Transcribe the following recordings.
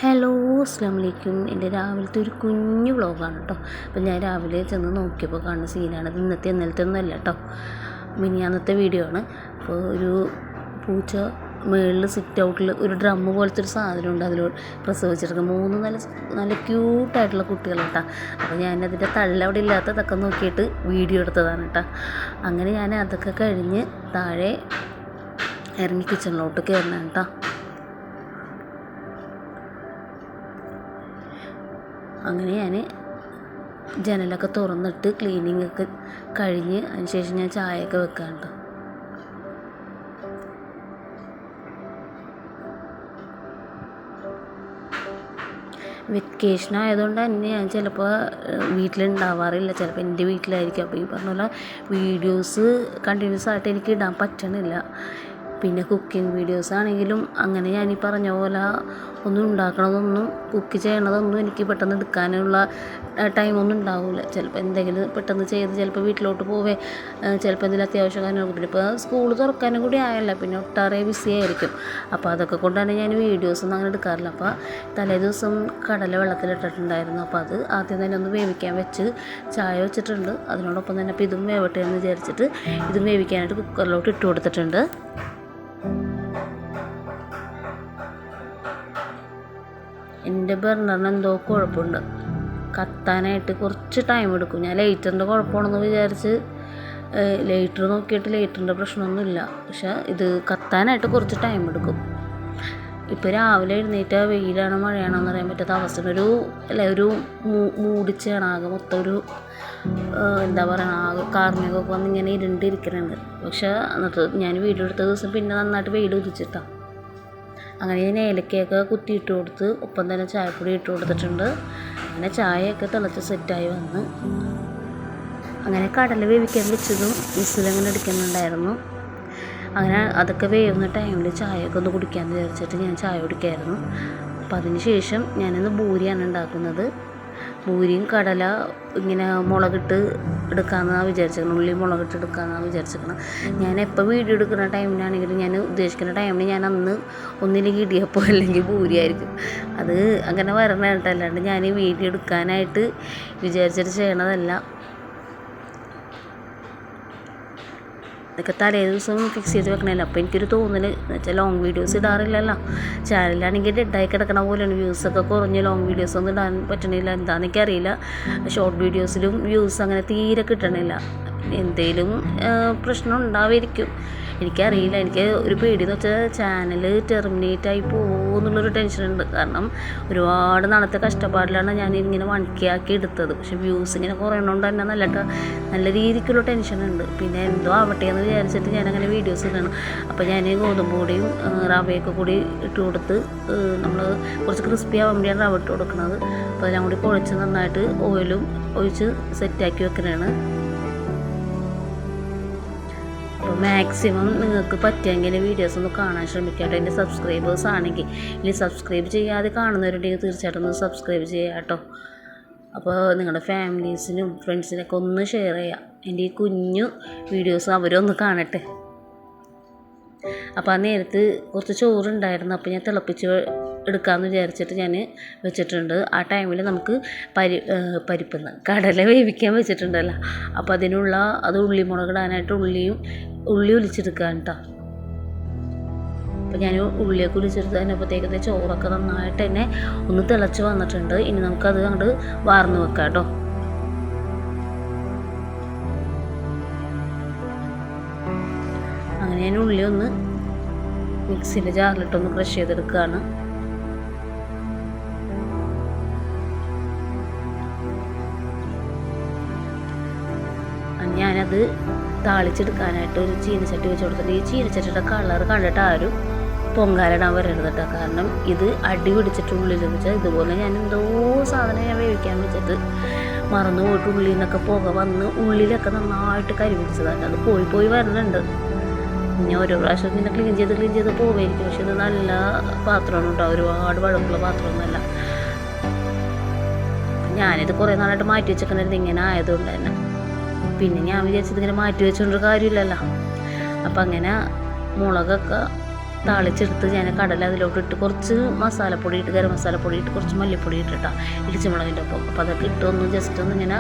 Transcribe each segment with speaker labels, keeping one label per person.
Speaker 1: Hello അസ്സലാമു അലൈക്കും. എൻ്റെ രാവിലത്തെ ഒരു കുഞ്ഞു വ്ളോഗാണ് കേട്ടോ. അപ്പോൾ ഞാൻ രാവിലെ ചെന്ന് നോക്കിയപ്പോൾ കാണുന്ന സീനാണ്. ഇത് ഇന്നലത്തെ ഒന്നുമല്ല കേട്ടോ, മിനിയാന്നത്തെ വീഡിയോ ആണ്. അപ്പോൾ ഒരു പൂച്ച മുകളിൽ സിറ്റ് ഔട്ടിൽ ഒരു ഡ്രമ്മ് പോലത്തെ ഒരു സാധനമുണ്ട്, അതിൽ പ്രസവിച്ചെടുക്കുക 3 നല്ല ക്യൂട്ടായിട്ടുള്ള കുട്ടികൾ കേട്ടോ. അപ്പോൾ ഞാനതിൻ്റെ തള്ളവിടെ ഇല്ലാത്തതൊക്കെ നോക്കിയിട്ട് വീഡിയോ എടുത്തതാണ് കേട്ടോ. അങ്ങനെ ഞാൻ അതൊക്കെ കഴിഞ്ഞ് താഴെ ഇറങ്ങി കിച്ചണിലോട്ട് കയറണം കേട്ടോ. അങ്ങനെ ഞാൻ ജനലൊക്കെ തുറന്നിട്ട് ക്ലീനിങ് ഒക്കെ കഴിഞ്ഞ് അതിന് ശേഷം ഞാൻ ചായയൊക്കെ വെക്കാം കേട്ടോ. വെക്കേഷൻ ആയതുകൊണ്ട് തന്നെ ഞാൻ ചിലപ്പോൾ വീട്ടിലുണ്ടാവാറില്ല, ചിലപ്പോൾ എൻ്റെ വീട്ടിലായിരിക്കും. അപ്പോൾ ഈ പറഞ്ഞ പോലെ വീഡിയോസ് കണ്ടിന്യൂസ് ആയിട്ട് എനിക്ക് ഇടാൻ പറ്റണില്ല. പിന്നെ കുക്കിംഗ് വീഡിയോസ് ആണെങ്കിലും അങ്ങനെ ഞാൻ ഈ പറഞ്ഞ പോലെ ഒന്നും ഉണ്ടാക്കണതൊന്നും കുക്ക് ചെയ്യണതൊന്നും എനിക്ക് പെട്ടെന്ന് എടുക്കാനുള്ള ടൈമൊന്നും ഉണ്ടാവില്ല. ചിലപ്പോൾ എന്തെങ്കിലും പെട്ടെന്ന് ചെയ്ത് ചിലപ്പോൾ വീട്ടിലോട്ട് പോവേ, ചിലപ്പോൾ എന്തെങ്കിലും അത്യാവശ്യം കാര്യങ്ങൾ. പിന്നെ ഇപ്പോൾ സ്കൂൾ തുറക്കാനും കൂടി ആയല്ല, പിന്നെ ഒട്ടാറെ ബിസി ആയിരിക്കും. അപ്പോൾ അതൊക്കെ കൊണ്ടാണ് ഞാൻ വീഡിയോസൊന്നും അങ്ങനെ എടുക്കാറില്ല. അപ്പോൾ തലേ ദിവസം കടല വെള്ളത്തിലിട്ടിട്ടുണ്ടായിരുന്നു. അപ്പോൾ അത് ആദ്യം തന്നെ ഒന്ന് വേവിക്കാൻ വെച്ച് ചായ വെച്ചിട്ടുണ്ട്. അതിനോടൊപ്പം തന്നെ അപ്പോൾ ഇതും വേവട്ടെ എന്ന് വിചാരിച്ചിട്ട് ഇതും വേവിക്കാനായിട്ട് കുക്കറിലോട്ട് ഇട്ട് കൊടുത്തിട്ടുണ്ട്. എൻ്റെ ബർണറിന് എന്തോ കുഴപ്പമുണ്ട്, കത്താനായിട്ട് കുറച്ച് ടൈം എടുക്കും. ഞാൻ ലൈറ്ററിൻ്റെ കുഴപ്പമാണെന്ന് വിചാരിച്ച് ലൈറ്റർ നോക്കിയിട്ട് ലൈറ്ററിൻ്റെ പ്രശ്നമൊന്നുമില്ല, പക്ഷെ ഇത് കത്താനായിട്ട് കുറച്ച് ടൈം എടുക്കും. ഇപ്പോൾ രാവിലെ എഴുന്നേറ്റ വെയിലാണോ മഴയാണോ എന്ന് അറിയാൻ പറ്റാത്ത അവസ്ഥ. ഒരു മൂടിച്ചാണ് ആകെ മൊത്തം ഒരു എന്താ പറയുക, ആകെ കാർമേഘമൊക്കെ വന്ന് ഇങ്ങനെ ഇരുണ്ടിരിക്കുന്നുണ്ട്. പക്ഷെ എന്നിട്ട് ഞാൻ വീഡിയോ എടുത്ത ദിവസം പിന്നെ നന്നായിട്ട് വെയിൽ ഉദിച്ചിട്ടാണ്. അങ്ങനെ ഞാൻ ഏലക്കയൊക്കെ കുത്തിയിട്ട് കൊടുത്ത് ഒപ്പം തന്നെ ചായപ്പൊടി ഇട്ട് കൊടുത്തിട്ടുണ്ട്. അങ്ങനെ ചായയൊക്കെ തിളച്ച് സെറ്റായി വന്ന് അങ്ങനെ കടല വേവിക്കാൻ വെച്ചതും വിസിലങ്ങനെ എടുക്കുന്നുണ്ടായിരുന്നു. അങ്ങനെ അതൊക്കെ വേവുന്ന ടൈമിൽ ചായയൊക്കെ ഒന്ന് കുടിക്കാമെന്ന് വിചാരിച്ചിട്ട് ഞാൻ ചായ കുടിക്കായിരുന്നു. അപ്പം അതിന് ശേഷം ഞാനിന്ന് ബൂരിയാണ് ഉണ്ടാക്കുന്നത്. പൂരിയും കടല ഇങ്ങനെ മുളകിട്ട് എടുക്കാമെന്നാണ് വിചാരിച്ചിരിക്കണം, ഉള്ളി മുളകിട്ട് എടുക്കാമെന്നാണ് വിചാരിച്ചിരിക്കണം. ഞാൻ എപ്പോൾ വീഡിയോ എടുക്കുന്ന ടൈമിനാണെങ്കിലും ഞാൻ ഉദ്ദേശിക്കുന്ന ടൈമിന് ഞാൻ അന്ന് ഒന്നില്ലെങ്കിൽ ഇടിയപ്പോൾ അല്ലെങ്കിൽ പൂരിയായിരിക്കും. അത് അങ്ങനെ വരണമായിട്ട്, അല്ലാണ്ട് ഞാൻ വീഡിയോ എടുക്കാനായിട്ട് വിചാരിച്ചിട്ട് ചെയ്യണതല്ല. ഇതൊക്കെ തലേ ദിവസം ഫിക്സ് ചെയ്ത് വെക്കണമല്ലോ. അപ്പോൾ എനിക്കൊരു തോന്നൽ എന്ന് വെച്ചാൽ ലോങ് വീഡിയോസ് ഇടാറില്ലല്ലോ. ചാനലാണെങ്കിൽ ഡെഡായി കിടക്കണ പോലെയാണ്, വ്യൂസൊക്കെ കുറഞ്ഞ് ലോങ് വീഡിയോസ് ഒന്നും ഇടാൻ പറ്റണില്ല. എന്താണെന്ന് എനിക്കറിയില്ല. ഷോർട്ട് വീഡിയോസിലും വ്യൂസ് അങ്ങനെ തീരെ കിട്ടണില്ല. എന്തെങ്കിലും പ്രശ്നം ഉണ്ടാവുമായിരിക്കും, എനിക്കറിയില്ല. എനിക്ക് ഒരു പേടിയെന്ന് വെച്ചാൽ ചാനൽ ടെർമിനേറ്റ് ആയി പോകുമെന്നുള്ളൊരു ടെൻഷനുണ്ട്. കാരണം ഒരുപാട് നാളത്തെ കഷ്ടപ്പാടിലാണ് ഞാൻ ഇങ്ങനെ 1K ആക്കി എടുത്തത്. പക്ഷെ വ്യൂസ് ഇങ്ങനെ കുറയണോണ്ട് തന്നെ നല്ല രീതിക്കുള്ള ടെൻഷനുണ്ട്. പിന്നെ എന്തോ ആവട്ടെ എന്ന് വിചാരിച്ചിട്ട് ഞാനങ്ങനെ വീഡിയോസ് ഇടണം. അപ്പോൾ ഞാൻ ഗോതമ്പ് പൊടിയും റവയൊക്കെ കൂടി ഇട്ട് കൊടുത്ത് നമ്മൾ കുറച്ച് ക്രിസ്പി ആവാൻ വേണ്ടിയാണ് റവ ഇട്ട് കൊടുക്കുന്നത്. അപ്പോൾ അതെല്ലാം കൂടി കുഴച്ച് നന്നായിട്ട് ഓയിലും ഒഴിച്ച് സെറ്റാക്കി വെക്കുന്നതാണ്. അപ്പോൾ മാക്സിമം നിങ്ങൾക്ക് പറ്റിയെങ്കിൽ വീഡിയോസ് ഒന്ന് കാണാൻ ശ്രമിക്കാം. എൻ്റെ സബ്സ്ക്രൈബേഴ്സ് ആണെങ്കിൽ ഇനി സബ്സ്ക്രൈബ് ചെയ്യാതെ കാണുന്നവരുണ്ടെങ്കിൽ തീർച്ചയായിട്ടും ഒന്ന് സബ്സ്ക്രൈബ് ചെയ്യാം കേട്ടോ. അപ്പോൾ നിങ്ങളുടെ ഫാമിലീസിനും ഫ്രണ്ട്സിനൊക്കെ ഒന്ന് ഷെയർ ചെയ്യാം. എൻ്റെ ഈ കുഞ്ഞു വീഡിയോസ് അവരൊന്ന് കാണട്ടെ. അപ്പോൾ ആ നേരത്ത് കുറച്ച് ചോറുണ്ടായിരുന്നു, അപ്പോൾ ഞാൻ തിളപ്പിച്ച് എടുക്കാമെന്ന് വിചാരിച്ചിട്ട് ഞാൻ വെച്ചിട്ടുണ്ട്. ആ ടൈമിൽ നമുക്ക് പരിപ്പെന്ന് കടല വേവിക്കാൻ വെച്ചിട്ടുണ്ടല്ലോ, അപ്പോൾ അത് ഉള്ളി മുളകിടാനായിട്ട് ഉള്ളി ഒലിച്ചെടുക്കാൻ കേട്ടോ. അപ്പോൾ ഞാൻ ഉള്ളിയൊക്കെ ഒലിച്ചെടുത്ത് അതിനപ്പോഴത്തേക്കത്തെ ചോറൊക്കെ നന്നായിട്ട് തന്നെ ഒന്ന് തിളച്ച് വന്നിട്ടുണ്ട്. ഇനി നമുക്കത് അങ്ങോട്ട് വാർന്ന് വെക്കാം കേട്ടോ. അങ്ങനെ ഞാൻ ഉള്ളി ഒന്ന് മിക്സിൻ്റെ ജാറിലിട്ടൊന്ന് ക്രഷ് ചെയ്തെടുക്കുകയാണ്. ഞാനത് താളിച്ചെടുക്കാനായിട്ട് ഒരു ചീനച്ചട്ടി വെച്ച് കൊടുത്തിട്ട്, ഈ ചീനച്ചട്ടിയുടെ കളർ കണ്ടിട്ട് ആരും പൊങ്കാലിടാൻ വരരുത് കേട്ടോ. കാരണം ഇത് അടി പിടിച്ചിട്ട് ഉള്ളിലെന്ന് വെച്ചാൽ ഇതുപോലെ ഞാൻ എന്തോ സാധനം ഞാൻ വേവിക്കാൻ വെച്ചിട്ട് മറന്നു പോയിട്ട് ഉള്ളിൽ നിന്നൊക്കെ പുക വന്ന് ഉള്ളിലൊക്കെ നന്നായിട്ട് കരി പിടിച്ചതാണ്. അത് പോയി വരുന്നുണ്ട്. പിന്നെ ഓരോ പ്രാവശ്യം ഇങ്ങനെ ക്ലീൻ ചെയ്ത് പോവായിരിക്കും. പക്ഷെ ഇത് നല്ല പാത്രമാണ് കേട്ടോ, ഒരുപാട് വഴക്കുള്ള പാത്രമൊന്നുമല്ല. ഞാനിത് കുറേ നാളായിട്ട് മാറ്റി വെച്ചേക്കുന്നത് ഇങ്ങനെ ആയതുകൊണ്ട് തന്നെ. പിന്നെ ഞാൻ വിചാരിച്ചത് ഇങ്ങനെ മാറ്റി വെച്ചുകൊണ്ടൊരു കാര്യമില്ലല്ലോ. അപ്പം അങ്ങനെ മുളകൊക്കെ താളിച്ചെടുത്ത് ഞാൻ കടല അതിലോട്ട് ഇട്ട് കുറച്ച് മസാലപ്പൊടി ഇട്ട് ഗരം മസാലപ്പൊടി ഇട്ട് കുറച്ച് മല്ലിപ്പൊടി ഇട്ടിട്ടാണ് ഇടിച്ചമുളകിൻ്റെ ഒപ്പം. അപ്പോൾ അതൊക്കെ ഇട്ടൊന്ന് ജസ്റ്റ് ഒന്ന് ഇങ്ങനെ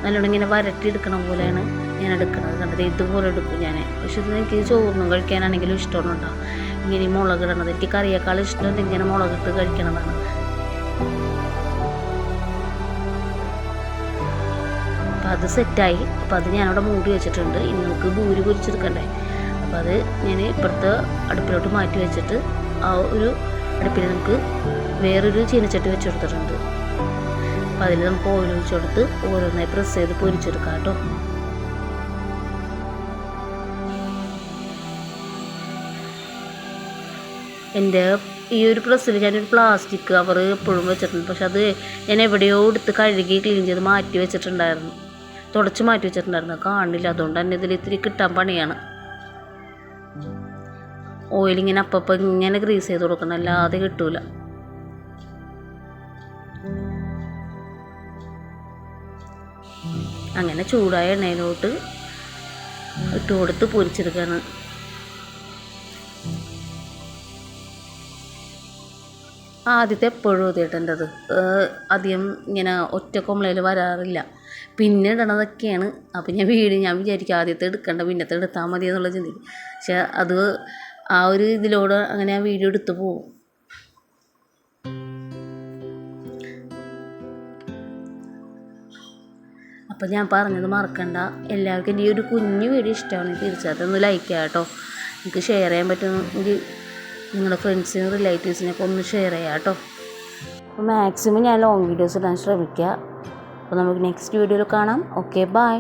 Speaker 1: നല്ലോണം ഇങ്ങനെ വരട്ടി എടുക്കണ പോലെയാണ് ഞാൻ എടുക്കുന്നത്. കണ്ടത് ഇതുപോലെ എടുക്കും ഞാൻ. പക്ഷെ ഇത് എനിക്ക് ചോറിനും കഴിക്കാനാണെങ്കിലും ഇഷ്ടമുണ്ടാകും ഇങ്ങനെ ഈ മുളക് ഇടണത്. എനിക്ക് കറിയേക്കാൾ ഇഷ്ടം ഇങ്ങനെ മുളകിട്ട് കഴിക്കണതാണ്. അപ്പോൾ അത് സെറ്റായി. അപ്പോൾ അത് ഞാനവിടെ മൂടി വെച്ചിട്ടുണ്ട്. ഇനി നമുക്ക് ബൂരി പൊരിച്ചെടുക്കണ്ടേ. അപ്പോൾ അത് ഞാൻ ഇപ്പുറത്തെ അടുപ്പിലോട്ട് മാറ്റി വെച്ചിട്ട് ആ ഒരു അടുപ്പിൽ നമുക്ക് വേറൊരു ചീനച്ചട്ടി വെച്ച് കൊടുത്തിട്ടുണ്ട്. അപ്പോൾ അതിൽ നമുക്ക് ഓയിൽ ഒഴിച്ച് കൊടുത്ത് ഓരോന്നായി പ്രസ് ചെയ്ത് പൊരിച്ചെടുക്കാം കേട്ടോ. എൻ്റെ ഈ ഒരു പ്രസ്സിൽ ഞാനൊരു പ്ലാസ്റ്റിക് കവർ എപ്പോഴും വെച്ചിട്ടുണ്ട്. പക്ഷെ അത് ഞാൻ എവിടെയോ എടുത്ത് കഴുകി ക്ലീൻ ചെയ്ത് മാറ്റി വെച്ചിട്ടുണ്ടായിരുന്നു, തുടച്ച് മാറ്റി വെച്ചിട്ടുണ്ടായിരുന്നു. കാണില്ല. അതുകൊണ്ട് തന്നെ ഇതിൽ ഇത്തിരി കിട്ടാൻ പണിയാണ്. ഓയിലിങ്ങനെ അപ്പം ഇങ്ങനെ ഗ്രീസ് ചെയ്ത് കൊടുക്കണം, അല്ലാതെ കിട്ടൂല. അങ്ങനെ ചൂടായ എണ്ണയിലോട്ട് ഇട്ട് കൊടുത്ത് പൊരിച്ചെടുക്കുകയാണ്. ആദ്യത്തെ എപ്പോഴും ഇതേട്ടേണ്ടത് അധികം ഇങ്ങനെ ഒറ്റ കൊമളയിൽ വരാറില്ല. പിന്നെ ഇടണതൊക്കെയാണ്. അപ്പം ഞാൻ വിചാരിക്കും ആദ്യത്തെ എടുക്കണ്ട പിന്നത്തെ എടുത്താൽ മതി എന്നുള്ള ചിന്തിക്കും. പക്ഷെ അത് ആ ഒരു ഇതിലൂടെ അങ്ങനെ ആ വീഡിയോ എടുത്തു പോകും. അപ്പം ഞാൻ പറഞ്ഞത് മറക്കണ്ട. എല്ലാവർക്കും എൻ്റെ ഈ ഒരു കുഞ്ഞു വീഡിയോ ഇഷ്ടമാണെങ്കിൽ തീർച്ചയായിട്ടും ഒന്ന് ലൈക്ക് ചെയ്യാം കേട്ടോ. എനിക്ക് ഷെയർ ചെയ്യാൻ പറ്റുമെങ്കിൽ നിങ്ങളുടെ ഫ്രണ്ട്സിനും റിലേറ്റീവ്സിനൊക്കെ ഒന്ന് ഷെയർ ചെയ്യാം കേട്ടോ. അപ്പോൾ മാക്സിമം ഞാൻ ലോങ് വീഡിയോസ് ഇടാൻ ശ്രമിക്കുക. അപ്പോൾ നമുക്ക് നെക്സ്റ്റ് വീഡിയോയിൽ കാണാം. Okay, by.